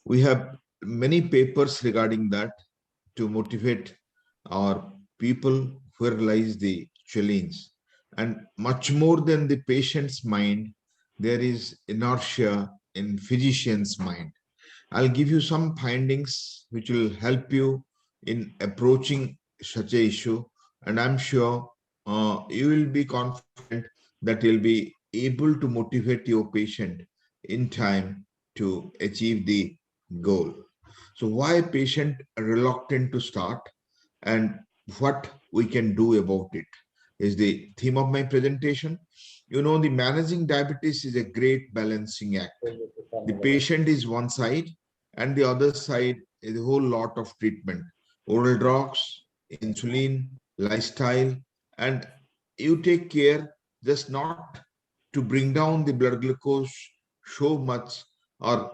We have many papers regarding that to motivate our people who realize the challenge. And much more than the patient's mind, there is inertia in physician's mind. I'll give you some findings which will help you in approaching such a issue, and I'm sure you will be confident that you'll be able to motivate your patient in time to achieve the goal. So why patient are reluctant to start and what we can do about it is the theme of my presentation. You know, the managing diabetes is a great balancing act. The patient is one side and the other side is a whole lot of treatment, oral drugs, insulin, lifestyle, and you take care just not to bring down the blood glucose so much or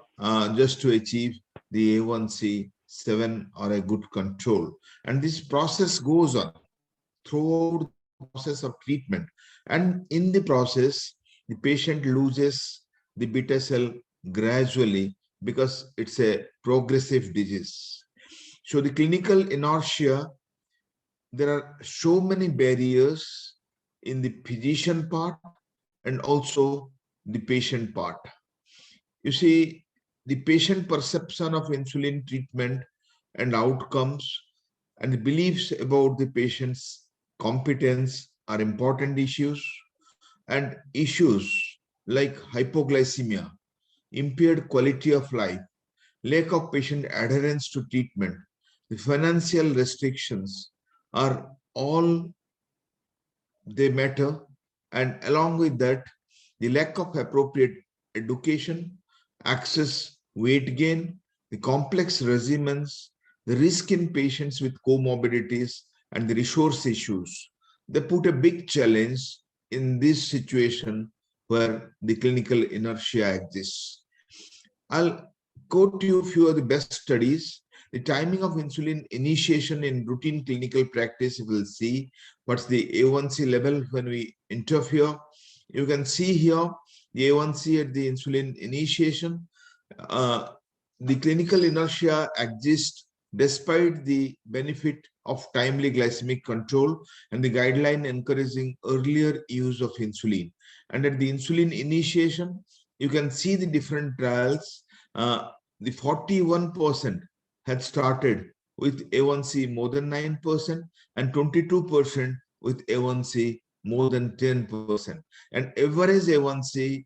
just to achieve the A1C 7 or a good control. And this process goes on throughout the process of treatment. And in the process, the patient loses the beta cell gradually because it's a progressive disease. So the clinical inertia, there are so many barriers in the physician part and also the patient part. You see, the patient perception of insulin treatment and outcomes and the beliefs about the patient's competence are important issues, and issues like hypoglycemia, impaired quality of life, lack of patient adherence to treatment, the financial restrictions are all they matter, and along with that, the lack of appropriate education, access, weight gain, the complex regimens, the risk in patients with comorbidities, and the resource issues. They put a big challenge in this situation where the clinical inertia exists. I'll quote you a few of the best studies. The timing of insulin initiation in routine clinical practice, you will see what's the A1C level when we interfere. You can see here the A1C at the insulin initiation. The clinical inertia exists despite the benefit of timely glycemic control and the guideline encouraging earlier use of insulin. And at the insulin initiation, you can see the different trials. The 41% had started with A1C more than 9% and 22% with A1C more than 10%. And average A1C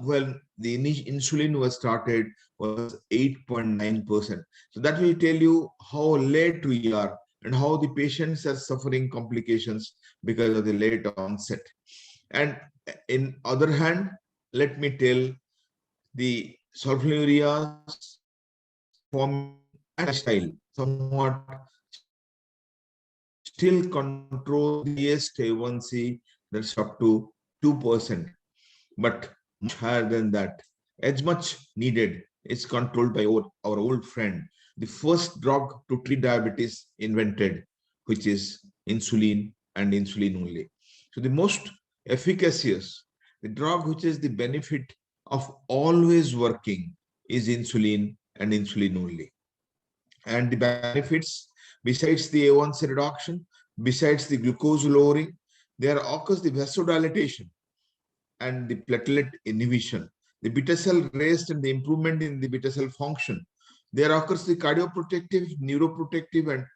when the insulin was started was 8.9%. So that will tell you how late we are and how the patients are suffering complications because of the late onset. And in other hand, let me tell the sulfonylureas, forming and lifestyle somewhat still control the highest A1C, that's up to 2%, but much higher than that. As much needed is controlled by our old friend, the first drug to treat diabetes invented, which is insulin and insulin only. So the most efficacious, the drug which is the benefit of always working is insulin and insulin only. And the benefits, besides the A1C reduction, besides the glucose lowering, there occurs the vasodilation and the platelet inhibition, the beta cell rest and the improvement in the beta cell function. There occurs the cardioprotective, neuroprotective, and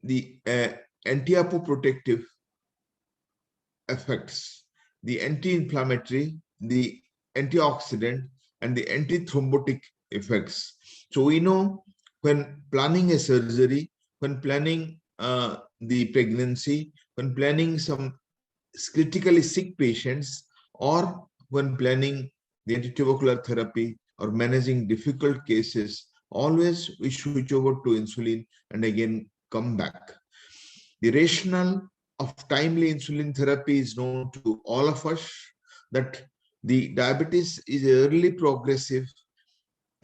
the anti-apoprotective effects, the anti-inflammatory, the antioxidant, and the anti-thrombotic effects. So we know when planning a surgery, when planning the pregnancy, when planning some critically sick patients, or when planning the antitubercular therapy or managing difficult cases, always we switch over to insulin and again come back. The rationale of timely insulin therapy is known to all of us, that the diabetes is early progressive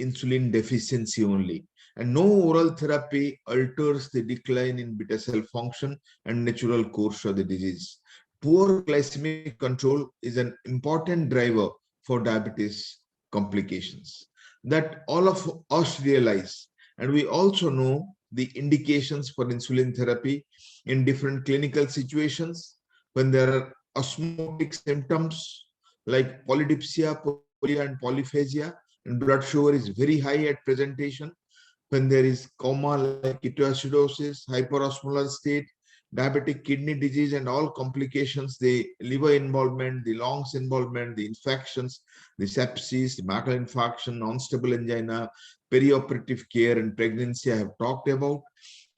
insulin deficiency only, and no oral therapy alters the decline in beta cell function and natural course of the disease. Poor glycemic control is an important driver for diabetes complications. that all of us realize. And we also know the indications for insulin therapy in different clinical situations when there are osmotic symptoms like polydipsia, polyuria, and polyphagia, and blood sugar is very high at presentation. When there is coma like ketoacidosis, hyperosmolar state, diabetic kidney disease, and all complications, the liver involvement, the lungs involvement, the infections, the sepsis, the myocardial infarction, non-stable angina, perioperative care, and pregnancy I have talked about.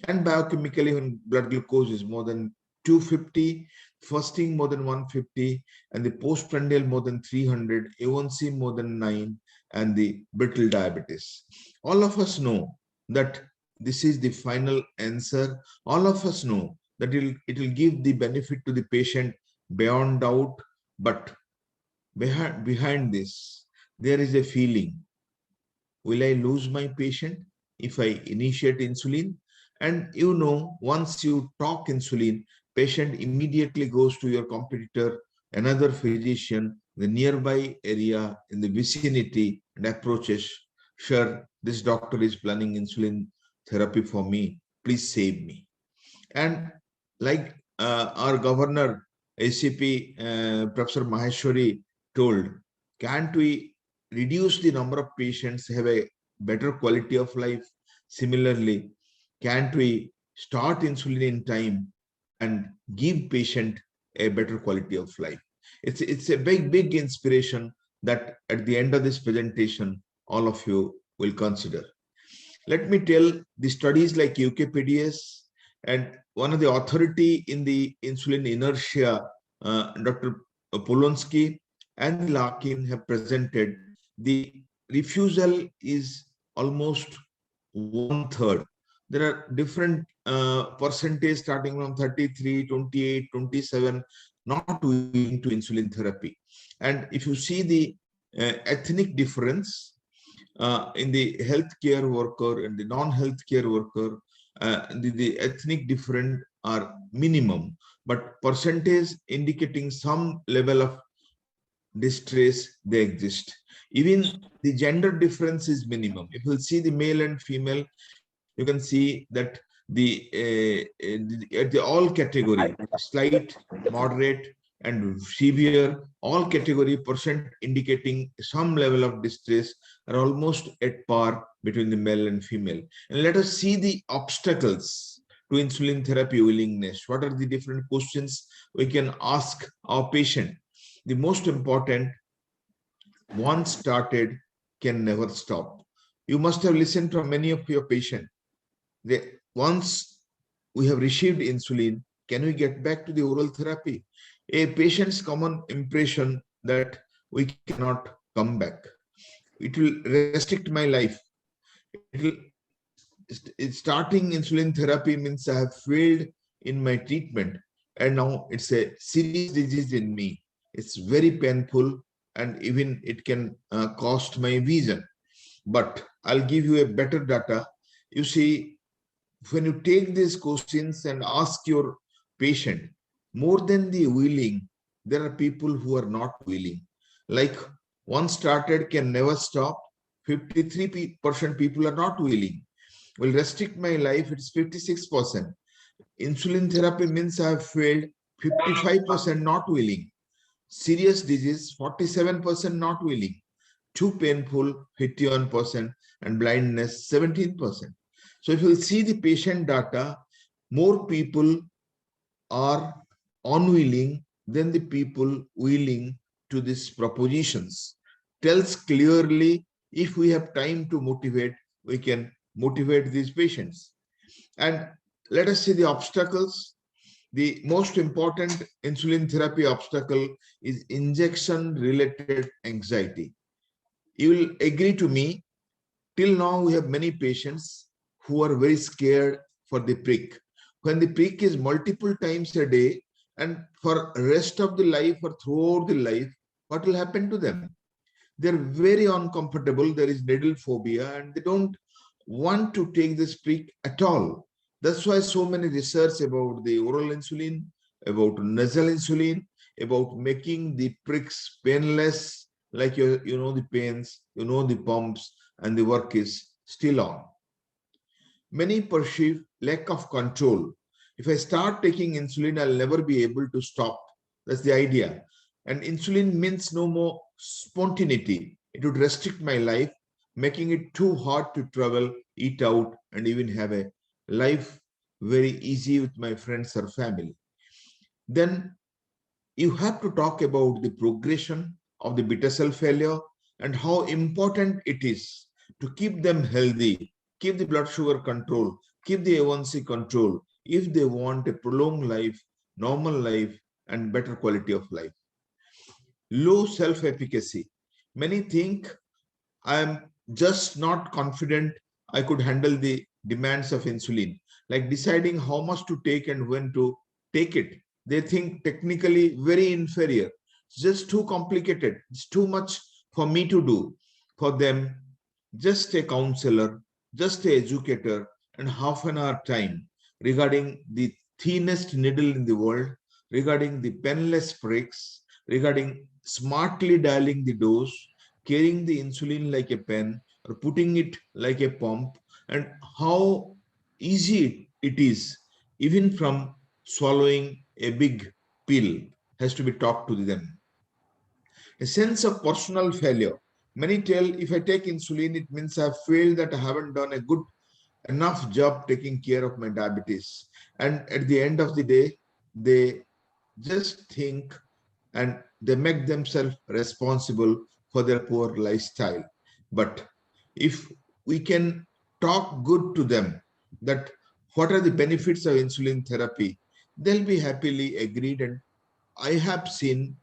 And biochemically, when blood glucose is more than 250, fasting more than 150, and the postprandial more than 300, A1C more than 9, and the brittle diabetes. All of us know that this is the final answer. All of us know that it will give the benefit to the patient beyond doubt. But behind this, there is a feeling. Will I lose my patient if I initiate insulin? And you know, once you talk insulin, patient immediately goes to your competitor, another physician, the nearby area in the vicinity, and approaches, sure, this doctor is planning insulin therapy for me. Please save me. And like our governor, ACP, Professor Maheshwari told, can't we reduce the number of patients, have a better quality of life? Similarly, can't we start insulin in time and give patient a better quality of life? It's a big inspiration that at the end of this presentation, all of you will consider. Let me tell the studies like UKPDS and one of the authority in the insulin inertia, Dr. Polonsky and Larkin have presented the refusal is almost 1/3. There are different percentage starting from 33, 28, 27, not willing to insulin therapy. And if you see the ethnic difference in the healthcare worker and the non-healthcare worker, the ethnic different are minimum, but percentage indicating some level of distress they exist. Even the gender difference is minimum. If you see the male and female, you can see that at the all category, slight, moderate, and severe, all category percent indicating some level of distress are almost at par between the male and female. And let us see the obstacles to insulin therapy willingness. What are the different questions we can ask our patient? The most important, once started, can never stop. You must have listened from many of your patients. Once we have received insulin, can we get back to the oral therapy? A patient's common impression that we cannot come back. It will restrict my life. Starting insulin therapy means I have failed in my treatment, and now it's a serious disease in me. It's very painful, and even it can cost my vision. But I'll give you a better data. You see, when you take these questions and ask your patient, more than the willing, there are people who are not willing. Like once started can never stop. 53% people are not willing. Will restrict my life, it's 56%. Insulin therapy means I have failed, 55% not willing. Serious disease, 47% not willing. Too painful, 51%, and blindness, 17%. So if you see the patient data, more people are unwilling than the people willing to these propositions. Tells clearly, if we have time to motivate, we can motivate these patients. And let us see the obstacles. The most important insulin therapy obstacle is injection-related anxiety. You will agree to me, till now we have many patients who are very scared for the prick. When the prick is multiple times a day and for rest of the life or throughout the life, what will happen to them? They're very uncomfortable. There is needle phobia and they don't want to take this prick at all. That's why so many research about the oral insulin, about nasal insulin, about making the pricks painless, like you know the pains, you know the pumps, and the work is still on. Many perceive lack of control. If I start taking insulin, I'll never be able to stop. That's the idea. And insulin means no more spontaneity. It would restrict my life, making it too hard to travel, eat out, and even have a life very easy with my friends or family. Then you have to talk about the progression of the beta cell failure and how important it is to keep them healthy, keep the blood sugar control, keep the A1C control if they want a prolonged life, normal life, and better quality of life. Low self-efficacy. Many think I am just not confident I could handle the demands of insulin, like deciding how much to take and when to take it. They think technically very inferior. It's just too complicated. It's too much for me to do. For them, just a counselor, just an educator, and half an hour time regarding the thinnest needle in the world, regarding the penless pricks, regarding smartly dialing the dose, carrying the insulin like a pen or putting it like a pump, and how easy it is, even from swallowing a big pill, has to be taught to them. A sense of personal failure. Many tell if I take insulin, it means I've failed, that I haven't done a good enough job taking care of my diabetes. And at the end of the day, they just think and they make themselves responsible for their poor lifestyle. But if we can talk good to them that what are the benefits of insulin therapy, they'll be happily agreed. And I have seen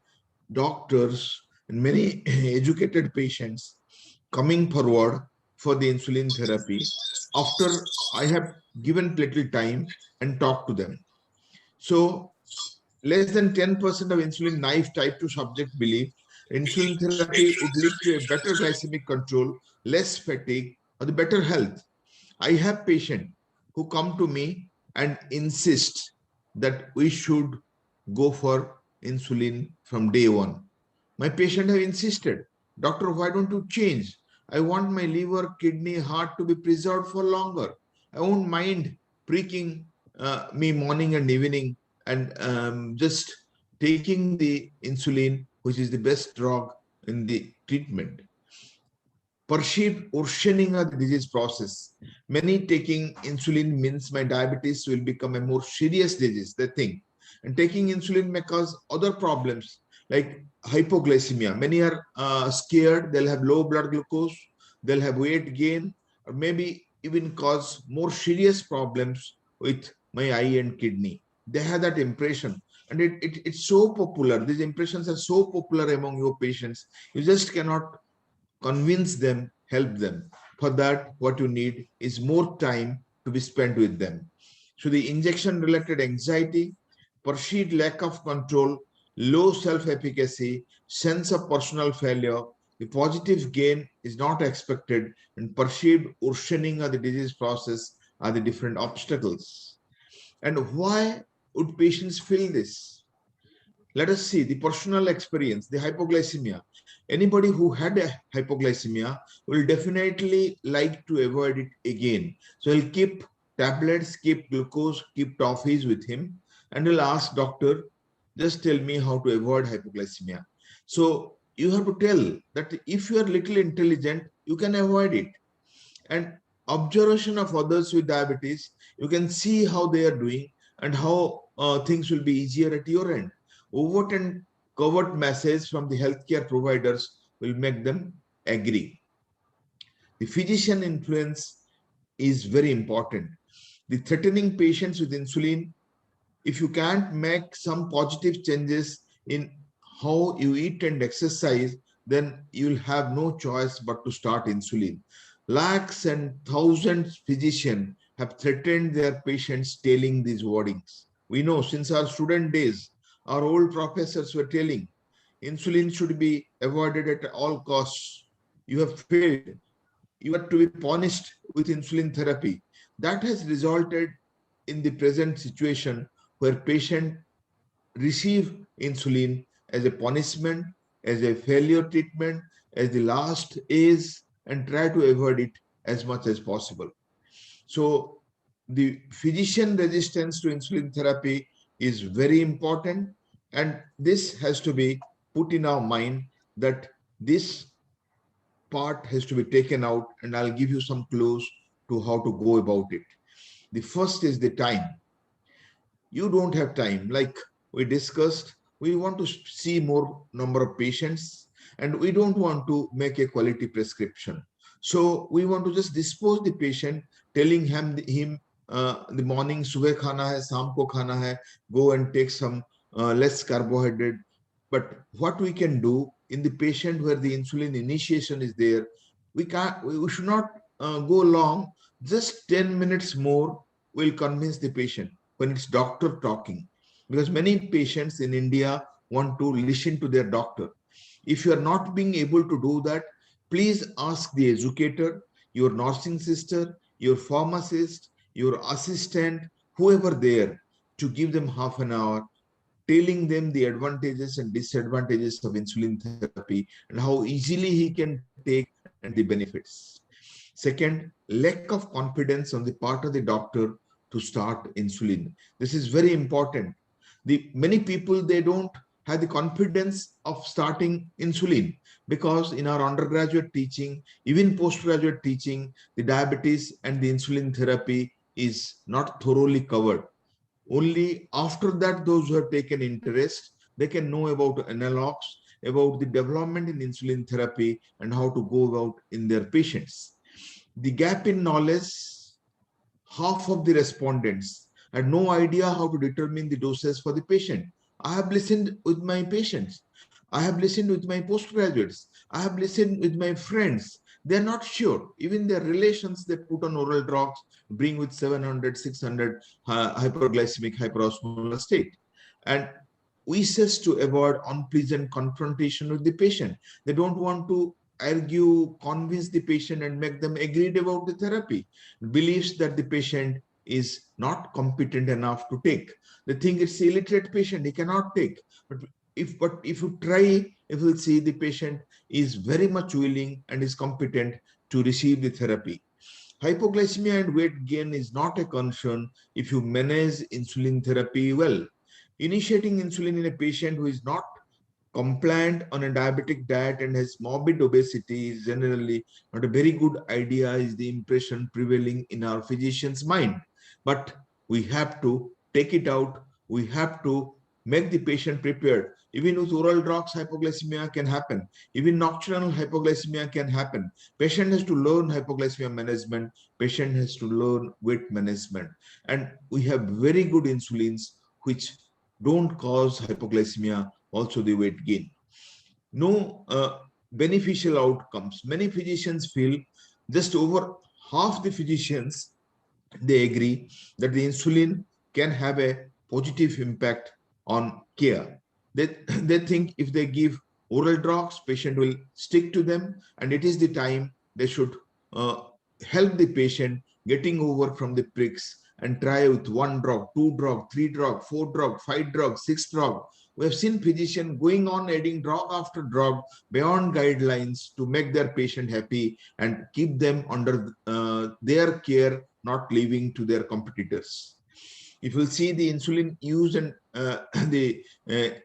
doctors and many educated patients coming forward for the insulin therapy after I have given little time and talked to them. So less than 10% of insulin naive type 2 subject believe insulin therapy would lead to a better glycemic control, less fatigue, or the better health. I have patients who come to me and insist that we should go for insulin from day one. My patient have insisted, doctor, why don't you change? I want my liver, kidney, heart to be preserved for longer. I won't mind pricking me morning and evening and just taking the insulin, which is the best drug in the treatment. Perceived worsening of the disease process. Many taking insulin means my diabetes will become a more serious disease, they think. And taking insulin may cause other problems like hypoglycemia. Many are scared, they'll have low blood glucose, they'll have weight gain, or maybe even cause more serious problems with my eye and kidney. They have that impression. And it's so popular. These impressions are so popular among your patients. You just cannot convince them, help them. For that, what you need is more time to be spent with them. So the injection-related anxiety, perceived lack of control, low self-efficacy, sense of personal failure, the positive gain is not expected, and perceived worsening of the disease process are the different obstacles. And why would patients feel this? Let us see the personal experience, the hypoglycemia. Anybody who had a hypoglycemia will definitely like to avoid it again. So he'll keep tablets, keep glucose, keep toffees with him, and he'll ask doctor, just tell me how to avoid hypoglycemia. So you have to tell that if you are little intelligent, you can avoid it. And observation of others with diabetes, you can see how they are doing and how things will be easier at your end. Overt and covert message from the healthcare providers will make them agree. The physician influence is very important. The threatening patients with insulin, if you can't make some positive changes in how you eat and exercise, then you'll have no choice but to start insulin. Lakhs and thousands physicians have threatened their patients telling these wordings. We know since our student days, our old professors were telling insulin should be avoided at all costs. You have failed. You are to be punished with insulin therapy. That has resulted in the present situation where patients receive insulin as a punishment, as a failure treatment, as the last is, and try to avoid it as much as possible. So the physician resistance to insulin therapy is very important, and this has to be put in our mind that this part has to be taken out, and I'll give you some clues to how to go about it. The first is the time. You don't have time. Like we discussed, we want to see more number of patients, and we don't want to make a quality prescription. So we want to just dispose the patient, telling him the morning subah khana hai, shaam ko khana hai, go and take some less carbohydrate. But what we can do in the patient where the insulin initiation is there, we should not go long. Just 10 minutes more will convince the patient when it's doctor talking, because many patients in India want to listen to their doctor. If you are not being able to do that, please ask the educator, your nursing sister, your pharmacist, your assistant, whoever there, to give them half an hour, telling them the advantages and disadvantages of insulin therapy and how easily he can take and the benefits. Second, lack of confidence on the part of the doctor to start insulin. This is very important. The many people, they don't have the confidence of starting insulin because in our undergraduate teaching, even postgraduate teaching, the diabetes and the insulin therapy is not thoroughly covered. Only after that, those who have taken interest, they can know about analogs, about the development in insulin therapy and how to go about in their patients. The gap in knowledge, half of the respondents had no idea how to determine the doses for the patient. I have listened with my patients. I have listened with my postgraduates. I have listened with my friends. They're not sure. Even their relations, they put on oral drugs, bring with 700, 600 hyperglycemic, hyperosmolar state. And we says to avoid unpleasant confrontation with the patient. They don't want to argue, convince the patient and make them agree about the therapy. Believes that the patient is not competent enough to take. They think it's illiterate patient, he cannot take. But if you try, if you see the patient is very much willing and is competent to receive the therapy. Hypoglycemia and weight gain is not a concern if you manage insulin therapy well. Initiating insulin in a patient who is not compliant on a diabetic diet and has morbid obesity is generally not a very good idea, is the impression prevailing in our physician's mind. But we have to take it out. We have to make the patient prepared. Even with oral drugs, hypoglycemia can happen. Even nocturnal hypoglycemia can happen. Patient has to learn hypoglycemia management. Patient has to learn weight management. And we have very good insulins which don't cause hypoglycemia, also the weight gain. No beneficial outcomes. Many physicians feel, just over half the physicians, they agree that the insulin can have a positive impact on care. They think if they give oral drugs, patient will stick to them, and it is the time they should uh, help the patient getting over from the pricks and try with one drug, two drug, three drug, four drug, five drug, six drug. We have seen physicians going on adding drug after drug beyond guidelines to make their patient happy and keep them under their care, not leaving to their competitors. If you see the insulin use and the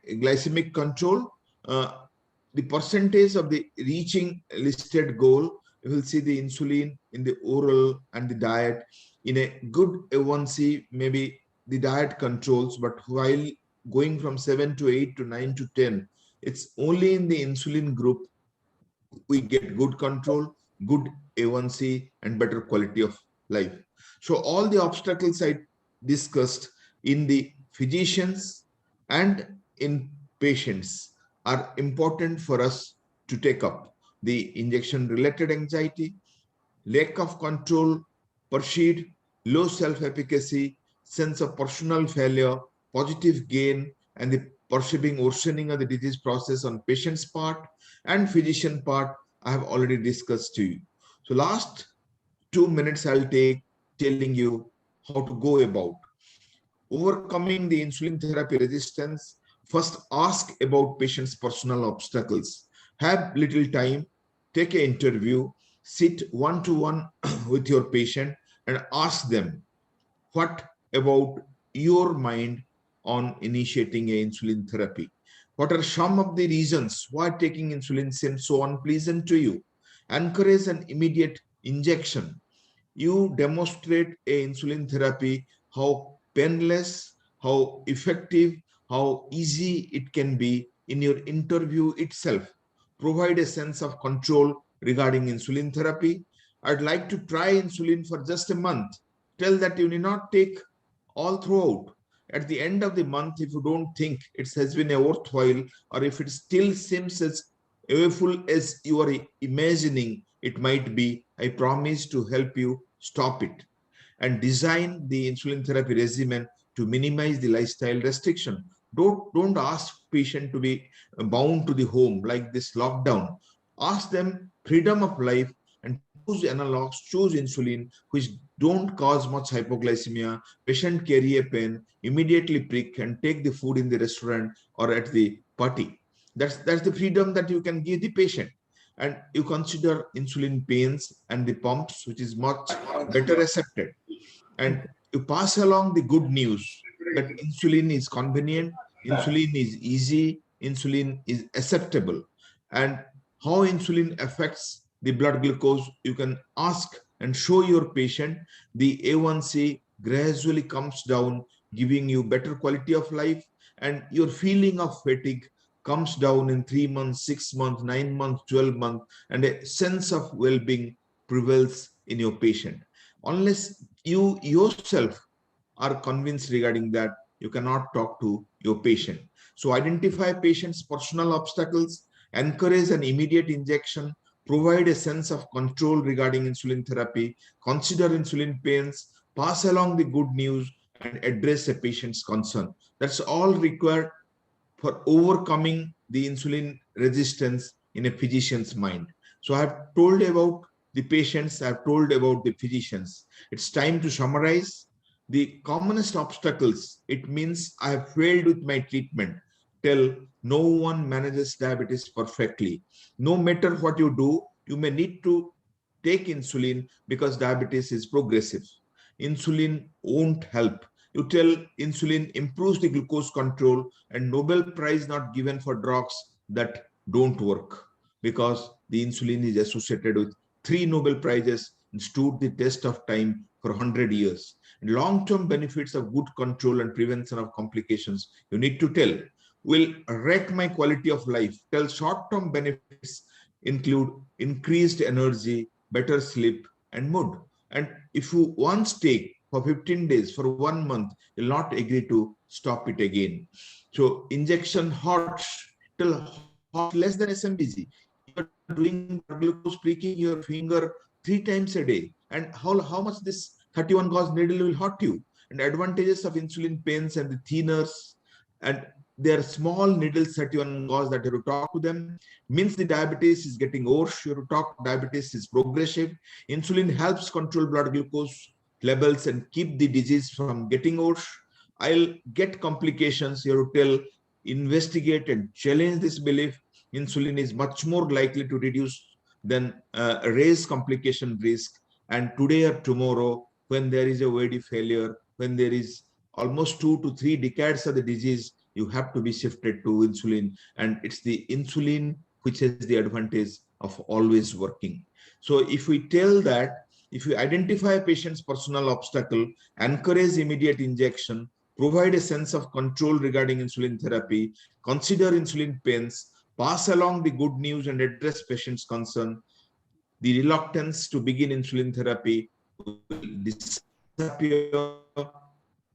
glycemic control, the percentage of the reaching listed goal, you will see the insulin in the oral and the diet. In a good A1C, maybe the diet controls, but while going from 7 to 8 to 9 to 10, it's only in the insulin group we get good control, good A1C, and better quality of life. So all the obstacles I discussed in the physicians and in patients are important for us to take up. The injection-related anxiety, lack of control, perceived low self-efficacy, sense of personal failure, positive gain, and the perceiving worsening of the disease process on patient's part and physician part, I have already discussed to you. So last 2 minutes I'll take telling you how to go about overcoming the insulin therapy resistance. First, ask about patient's personal obstacles. Have little time, take an interview, sit one-to-one with your patient and ask them, what about your mind on initiating a insulin therapy? What are some of the reasons why taking insulin seems so unpleasant to you? Encourage an immediate injection. You demonstrate a insulin therapy, how painless, how effective, how easy it can be in your interview itself. Provide a sense of control regarding insulin therapy. I'd like to try insulin for just a month. Tell that you need not take all throughout. At the end of the month, if you don't think it has been a worthwhile, or if it still seems as awful as you are imagining it might be, I promise to help you stop it. And design the insulin therapy regimen to minimize the lifestyle restriction. Don't ask patient to be bound to the home like this lockdown. Ask them freedom of life and choose analogs, choose insulin, which don't cause much hypoglycemia. Patient carry a pen, immediately prick and take the food in the restaurant or at the party. That's the freedom that you can give the patient. And you consider insulin pens and the pumps, which is much better accepted. And you pass along the good news that insulin is convenient, insulin is easy, insulin is acceptable. And how insulin affects the blood glucose, you can ask and show your patient the A1C gradually comes down, giving you better quality of life, and your feeling of fatigue comes down in 3 months, 6 months, 9 months, 12 months, and a sense of well-being prevails in your patient. Unless you yourself are convinced regarding that, you cannot talk to your patient. So identify patient's personal obstacles, encourage an immediate injection, provide a sense of control regarding insulin therapy, consider insulin pens, pass along the good news, and address a patient's concern. That's all required for overcoming the insulin resistance in a physician's mind. So I have told about the patients, I have told about the physicians. It's time to summarize the commonest obstacles. It means I have failed with my treatment. Tell no one manages diabetes perfectly. No matter what you do, you may need to take insulin because diabetes is progressive. Insulin won't help. You tell insulin improves the glucose control, and Nobel Prize not given for drugs that don't work, because the insulin is associated with 3 Nobel Prizes and stood the test of time for 100 years. Long-term benefits of good control and prevention of complications, you need to tell, will wreck my quality of life. Tell short-term benefits include increased energy, better sleep, and mood. And if you once take for 15 days, for 1 month, you'll not agree to stop it again. So injection hot till hot less than SMBG. You're doing glucose pricking your finger 3 times a day. And how much this 31 gauge needle will hurt you? And advantages of insulin pens and the thinners, and they are small needles, 31 gauge, that you have to talk to them. Means the diabetes is getting worse. You have to talk diabetes is progressive. Insulin helps control blood glucose levels and keep the disease from getting worse. I'll get complications. You have to tell, investigate and challenge this belief. Insulin is much more likely to reduce than raise complication risk. And today or tomorrow, when there is a VD failure, when there is almost 2 to 3 decades of the disease, you have to be shifted to insulin. And it's the insulin which has the advantage of always working. So if we tell that, if you identify a patient's personal obstacle, encourage immediate injection, provide a sense of control regarding insulin therapy, consider insulin pens, pass along the good news and address patient's concern, the reluctance to begin insulin therapy will disappear, and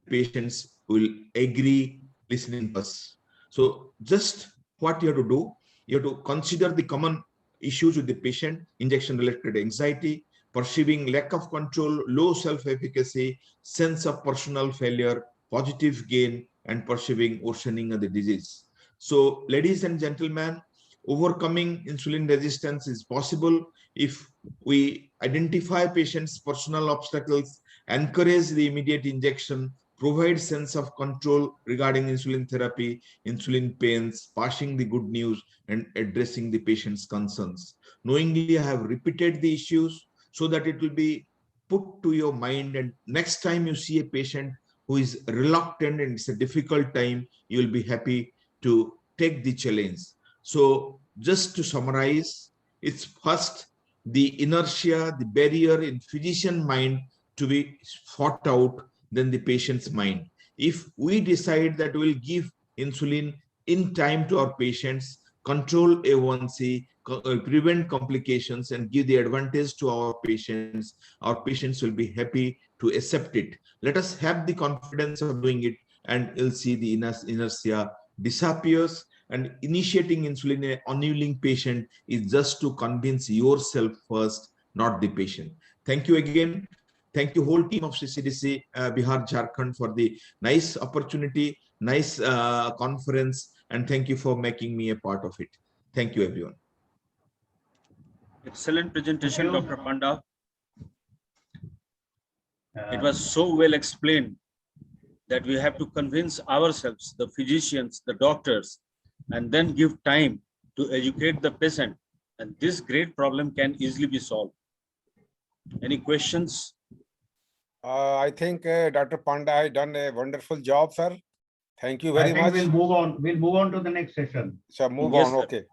patients will agree listening to us. So just what you have to do, you have to consider the common issues with the patient: injection-related anxiety, perceiving lack of control, low self-efficacy, sense of personal failure, positive gain, and perceiving worsening of the disease. So, ladies and gentlemen, overcoming insulin resistance is possible if we identify patients' personal obstacles, encourage the immediate injection, provide sense of control regarding insulin therapy, insulin pains, passing the good news, and addressing the patient's concerns. Knowingly, I have repeated the issues so that it will be put to your mind, and next time you see a patient who is reluctant and it's a difficult time, you will be happy to take the challenge. So just to summarize, it's first the inertia, the barrier in physician mind to be fought out than the patient's mind. If we decide that we'll give insulin in time to our patients, control A1C, prevent complications, and give the advantage to our patients will be happy to accept it. Let us have the confidence of doing it, and you'll see the inertia disappears. And initiating insulin in an unwilling patient is just to convince yourself first, not the patient. Thank you again. Thank you, whole team of CCDC Bihar Jharkhand, for the nice opportunity, nice conference, and thank you for making me a part of it. Thank you, everyone. Excellent presentation, Dr. Panda. It was so well explained that we have to convince ourselves, the physicians, the doctors, and then give time to educate the patient. And this great problem can easily be solved. Any questions? I think Dr. Panda has done a wonderful job, sir. Thank you very much. We'll move on. We'll move on to the next session. So move Yes, on. sir. Okay.